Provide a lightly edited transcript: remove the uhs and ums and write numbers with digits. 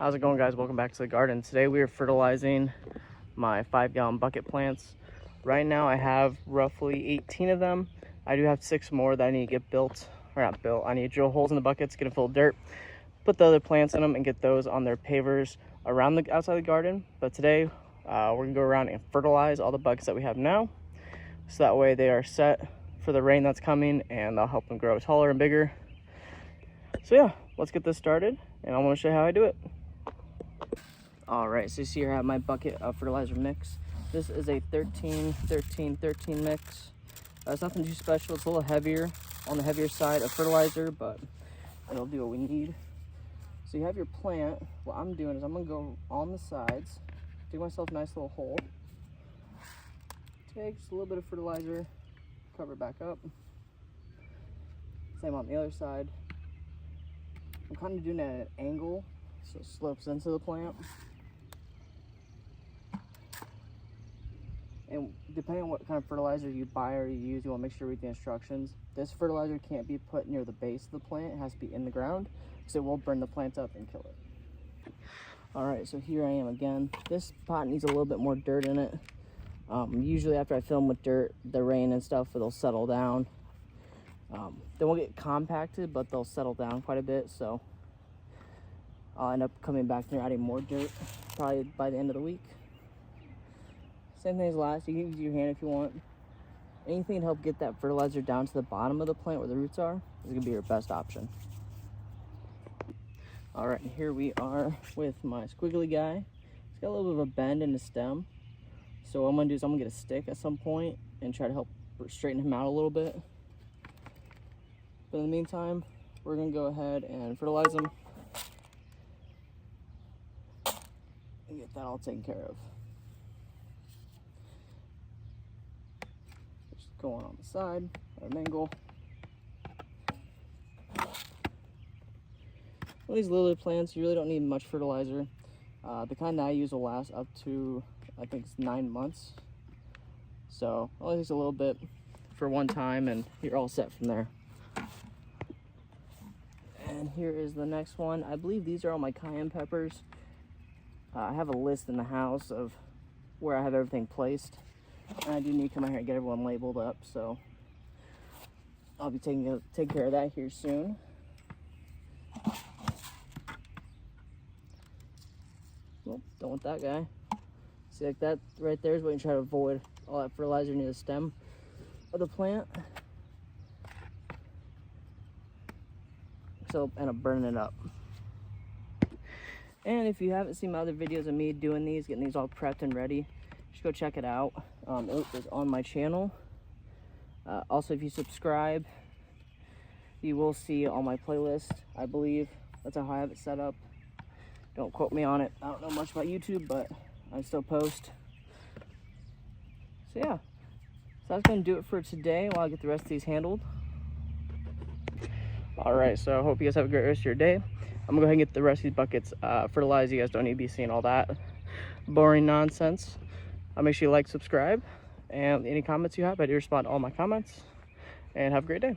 How's it going, guys? Welcome back to the garden. Today we are fertilizing my 5-gallon bucket plants. Right now I have roughly 18 of them. I do have 6 more that I need to get built, or not built. I need to drill holes in the buckets, get them full of dirt, put the other plants in them, and get those on their pavers around the outside the garden. But today we're gonna go around and fertilize all the buckets that we have now, so that way they are set for the rain that's coming, and I'll help them grow taller and bigger. So yeah, let's get this started, and I want to show you how I do it. All right, so you see here I have my bucket of fertilizer mix. This is a 13-13-13 mix. It's nothing too special. It's a little heavier, on the heavier side of fertilizer, but it'll do what we need. So you have your plant. What I'm doing is I'm gonna go on the sides, dig myself a nice little hole, take just a little bit of fertilizer, cover it back up. Same on the other side. I'm kind of doing it at an angle so it slopes into the plant. And depending on what kind of fertilizer you buy or you use, you want to make sure you read the instructions. This fertilizer can't be put near the base of the plant. It has to be in the ground, because it will burn the plant up and kill it. All right, so here I am again. This pot needs a little bit more dirt in it. Usually after I fill them with dirt, the rain and stuff, it'll settle down. They won't get compacted, but they'll settle down quite a bit, so I'll end up coming back there adding more dirt probably by the end of the week. Same thing as last. You can use your hand if you want. Anything to help get that fertilizer down to the bottom of the plant where the roots are is going to be your best option. All right, here we are with my squiggly guy. It's got a little bit of a bend in the stem. So what I'm going to do is I'm going to get a stick at some point and try to help straighten him out a little bit. But in the meantime, we're going to go ahead and fertilize him and get that all taken care of. Just going on the side at an angle. Well, these lily plants, you really don't need much fertilizer. The kind that I use will last up to, I think it's 9 months. So it only takes a little bit for one time and you're all set from there. And here is the next one. I believe these are all my cayenne peppers. I have a list in the house of where I have everything placed. And I do need to come out here and get everyone labeled up, so I'll be taking care of that here soon. Well, don't want that guy. See, like that right there is what you try to avoid, all that fertilizer near the stem of the plant. So end up burning it up. And if you haven't seen my other videos of me doing these, getting these all prepped and ready, just go check it out. It is on my channel. Also, if you subscribe, you will see all my playlists, I believe. That's how I have it set up. Don't quote me on it. I don't know much about YouTube, but I still post. So yeah, so that's gonna do it for today while I get the rest of these handled. All right, so I hope you guys have a great rest of your day. I'm gonna go ahead and get the rest of these buckets fertilized. You guys don't need to be seeing all that boring nonsense. Make sure you like, subscribe, and any comments you have, I do respond to all my comments. And have a great day.